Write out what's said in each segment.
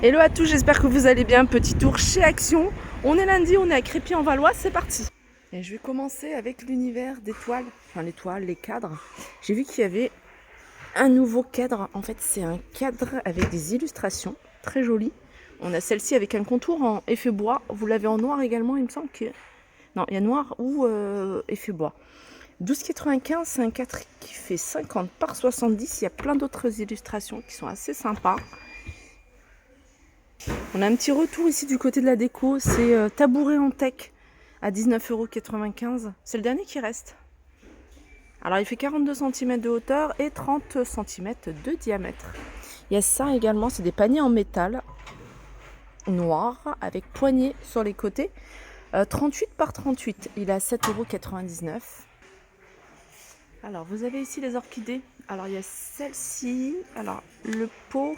Hello à tous, j'espère que vous allez bien. Petit tour chez Action. On est lundi, on est à Crépy-en-Valois, c'est parti. Et je vais commencer avec l'univers des toiles, enfin les toiles, les cadres. J'ai vu qu'il y avait un nouveau cadre. En fait, c'est un cadre avec des illustrations très jolies. On a celle-ci avec un contour en effet bois. Vous l'avez en noir également, il me semble que... Non, il y a noir ou effet bois. 12,95, c'est un cadre qui fait 50 par 70. Il y a plein d'autres illustrations qui sont assez sympas. On a un petit retour ici du côté de la déco, c'est tabouret en teck à 19,95 €. C'est le dernier qui reste. Alors il fait 42 cm de hauteur et 30 cm de diamètre. Il y a ça également, c'est des paniers en métal noir avec poignées sur les côtés. 38 par 38, il est à 7,99 €. Alors vous avez ici les orchidées. Alors il y a celle-ci, alors le pot...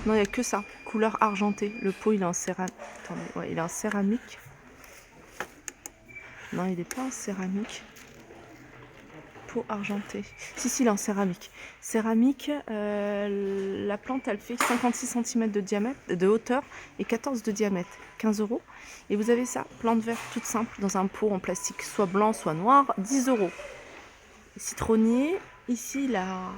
Non, il n'y a que ça, couleur argentée. Le pot, il est en céramique. Attendez, ouais, il est en céramique. Non, il n'est pas en céramique. Pot argenté. Si, il est en céramique. Céramique, la plante, elle fait 56 cm de diamètre, de hauteur et 14 de diamètre. 15 €. Et vous avez ça, plante verte toute simple, dans un pot en plastique, soit blanc, soit noir, 10 €. Citronnier, ici, il a...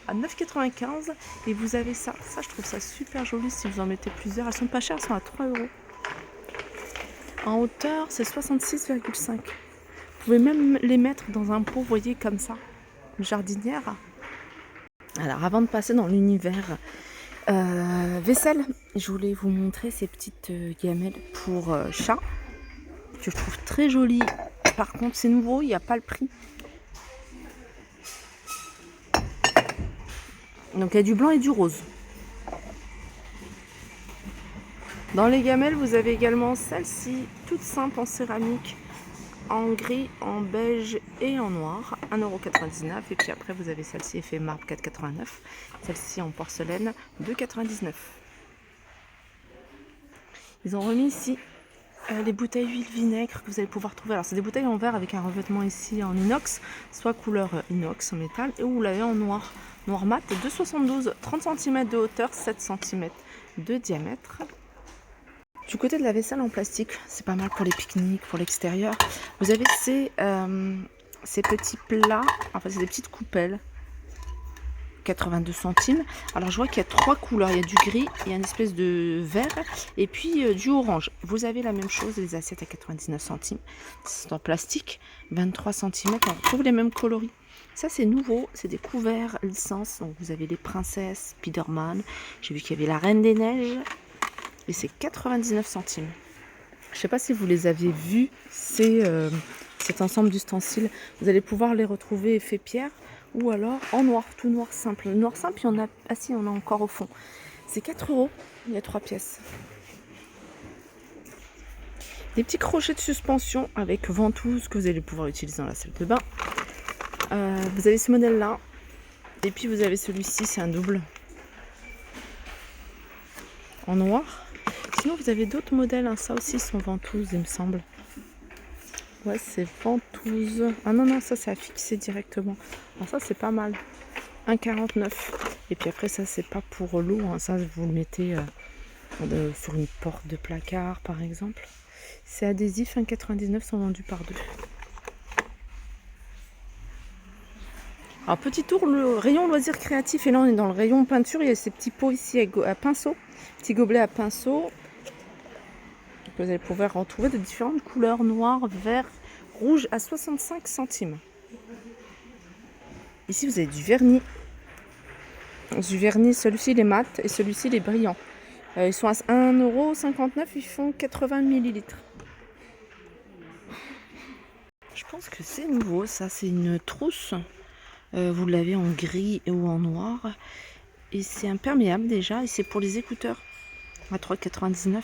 à 9,95 € et vous avez ça. Ça, je trouve ça super joli si vous en mettez plusieurs. Elles sont pas chères, elles sont à 3 €. En hauteur, c'est 66,5. Vous pouvez même les mettre dans un pot, vous voyez, comme ça, une jardinière. Alors, avant de passer dans l'univers vaisselle, je voulais vous montrer ces petites gamelles pour chat que je trouve très jolies. Par contre, c'est nouveau, il n'y a pas le prix. Donc il y a du blanc et du rose. Dans les gamelles, vous avez également celle-ci, toute simple en céramique, en gris, en beige et en noir, 1,99 €. Et puis après, vous avez celle-ci effet marbre, 4,89 €. Celle-ci en porcelaine, 2,99 €. Ils ont remis ici les bouteilles huile vinaigre que vous allez pouvoir trouver. Alors c'est des bouteilles en verre avec un revêtement ici en inox, soit couleur inox en métal, et vous l'avez en noir, noir mat, 2,72 €, 30 cm de hauteur, 7 cm de diamètre. Du côté de la vaisselle en plastique, c'est pas mal pour les pique-niques, pour l'extérieur. Vous avez ces petits plats, enfin c'est des petites coupelles, 82 centimes. Alors je vois qu'il y a 3 couleurs, il y a du gris, il y a une espèce de vert et puis du orange. Vous avez la même chose, les assiettes à 99 centimes. C'est en plastique, 23 cm, on retrouve les mêmes coloris. Ça c'est nouveau, c'est des couverts licence. Donc vous avez les princesses, Spiderman, j'ai vu qu'il y avait la Reine des Neiges et c'est 99 centimes. Je ne sais pas si vous les avez vus, c'est cet ensemble d'ustensiles. Vous allez pouvoir les retrouver effet pierre ou alors en noir, tout noir simple. Le noir simple, il y en a, ah si, il y en a encore au fond. C'est 4 €, il y a 3 pièces. Des petits crochets de suspension avec ventouse que vous allez pouvoir utiliser dans la salle de bain. Vous avez ce modèle-là. Et puis vous avez celui-ci, c'est un double. En noir. Sinon, vous avez d'autres modèles, hein. Ça aussi sont ventouses, il me semble. Ouais, c'est ventouse. Ah non, ça c'est à fixer directement. Alors ça, c'est pas mal. 1,49 €. Et puis après, ça, c'est pas pour l'eau. Hein. Ça, vous le mettez sur une porte de placard, par exemple. C'est adhésif, 1,99 €, sont vendus par 2. Alors, petit tour, le rayon loisirs créatifs. Et là, on est dans le rayon peinture. Il y a ces petits pots ici à pinceau. Petits gobelets à pinceau. Vous allez pouvoir retrouver de différentes couleurs, noir, vert, rouge, à 65 centimes. Ici, vous avez du vernis. Du vernis, celui-ci il est mat et celui-ci il est brillant. Ils sont à 1,59 €, ils font 80 ml. Je pense que c'est nouveau, ça c'est une trousse. Vous l'avez en gris ou en noir. Et c'est imperméable déjà et c'est pour les écouteurs à 3,99 €.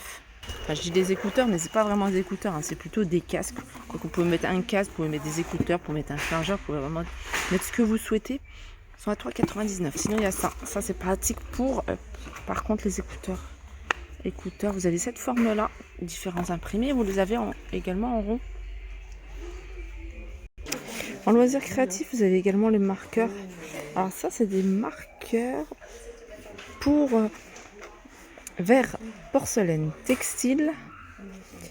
Enfin, je dis des écouteurs, mais c'est pas vraiment des écouteurs, hein, c'est plutôt des casques. Donc vous pouvez mettre un casque, vous pouvez mettre des écouteurs, vous pouvez mettre un chargeur, vous pouvez vraiment mettre ce que vous souhaitez. Ils sont à 3,99 €. Sinon il y a ça. Ça c'est pratique pour par contre les écouteurs. Écouteurs, vous avez cette forme là, différents imprimés, vous les avez également en rond. En loisirs créatifs, vous avez également les marqueurs. Alors ça c'est des marqueurs pour Verre porcelaine textile.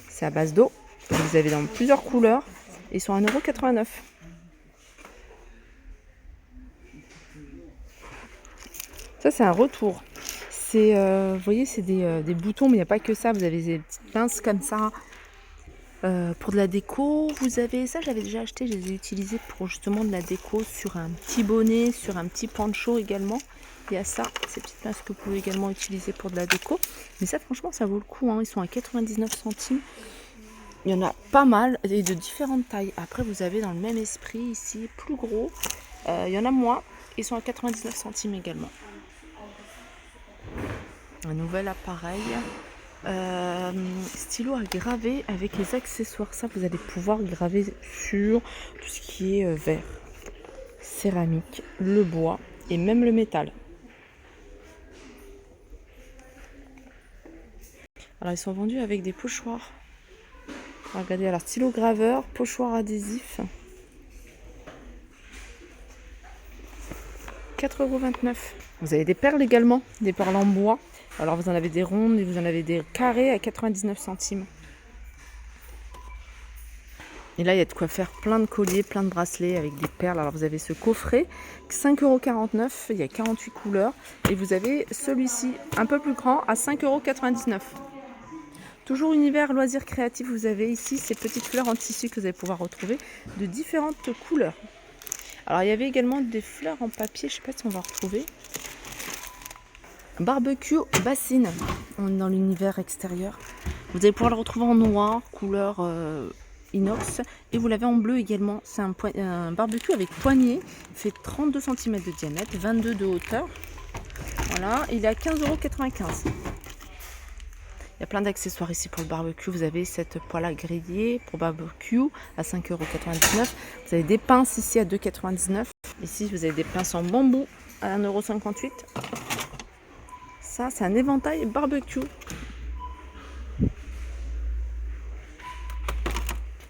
C'est à base d'eau. Vous avez dans plusieurs couleurs. Ils sont à 1,89 €. Ça, c'est un retour. C'est, vous voyez, c'est des boutons, mais il n'y a pas que ça. Vous avez des petites pinces comme ça. Pour de la déco, vous avez ça, j'avais déjà acheté, je les ai utilisés pour justement de la déco sur un petit bonnet, sur un petit poncho également. Il y a ça, ces petites pinces que vous pouvez également utiliser pour de la déco. Mais ça, franchement, ça vaut le coup, hein. Ils sont à 99 centimes. Il y en a pas mal et de différentes tailles. Après, vous avez dans le même esprit ici, plus gros. Il y en a moins. Ils sont à 99 centimes également. Un nouvel appareil. Stylo à graver avec les accessoires. Ça, vous allez pouvoir graver sur tout ce qui est verre, céramique, le bois et même le métal. Alors, ils sont vendus avec des pochoirs. Regardez, alors stylo graveur, pochoir adhésif. 4,29 €. Vous avez des perles également, des perles en bois. Alors vous en avez des rondes et vous en avez des carrés à 99 centimes. Et là, il y a de quoi faire plein de colliers, plein de bracelets avec des perles. Alors vous avez ce coffret, 5,49 €, il y a 48 couleurs. Et vous avez celui-ci, un peu plus grand, à 5,99 €. Toujours univers loisirs créatifs, vous avez ici ces petites fleurs en tissu que vous allez pouvoir retrouver de différentes couleurs. Alors il y avait également des fleurs en papier, je ne sais pas si on va retrouver. Barbecue bassine, on est dans l'univers extérieur. Vous allez pouvoir le retrouver en noir, couleur inox, et vous l'avez en bleu également. C'est un barbecue avec poignée, il fait 32 cm de diamètre, 22 de hauteur. Voilà, il est à 15,95 €. Il y a plein d'accessoires ici pour le barbecue. Vous avez cette poêle à griller pour barbecue à 5,99 €. Vous avez des pinces ici à 2,99 €. Ici, vous avez des pinces en bambou à 1,58 €. Ça, c'est un éventail barbecue.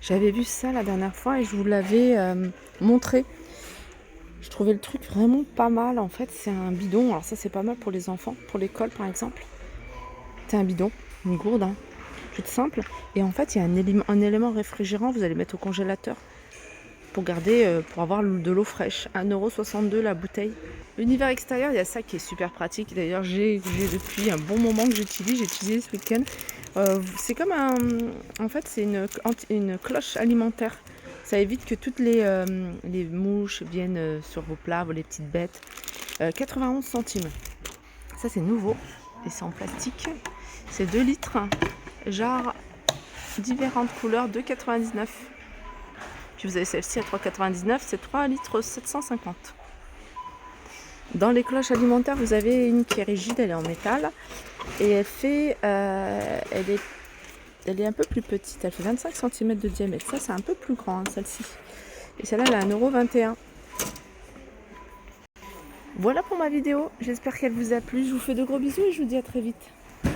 J'avais vu ça la dernière fois et je vous l'avais montré. Je trouvais le truc vraiment pas mal. En fait, c'est un bidon. Alors ça, c'est pas mal pour les enfants, pour l'école par exemple. C'est un bidon, une gourde, hein, toute simple. Et en fait, il y a un élément réfrigérant. Vous allez mettre au congélateur pour garder, pour avoir de l'eau fraîche. 1,62 € la bouteille. L'univers extérieur, il y a ça qui est super pratique. D'ailleurs, j'ai depuis un bon moment que j'utilise. J'ai utilisé ce week-end. C'est comme en fait, c'est une cloche alimentaire. Ça évite que toutes les mouches viennent sur vos plats, les petites bêtes. 91 centimes. Ça, c'est nouveau. Et c'est en plastique. C'est 2 litres. Genre, différentes couleurs, 2,99 €. Puis vous avez celle-ci à 3,99 €, c'est 3 litres 750. Dans les cloches alimentaires, vous avez une qui est rigide, elle est en métal. Et elle est un peu plus petite, elle fait 25 cm de diamètre. Ça, c'est un peu plus grand, hein, celle-ci. Et celle-là, elle est à 1,21 €. Voilà pour ma vidéo, j'espère qu'elle vous a plu. Je vous fais de gros bisous et je vous dis à très vite.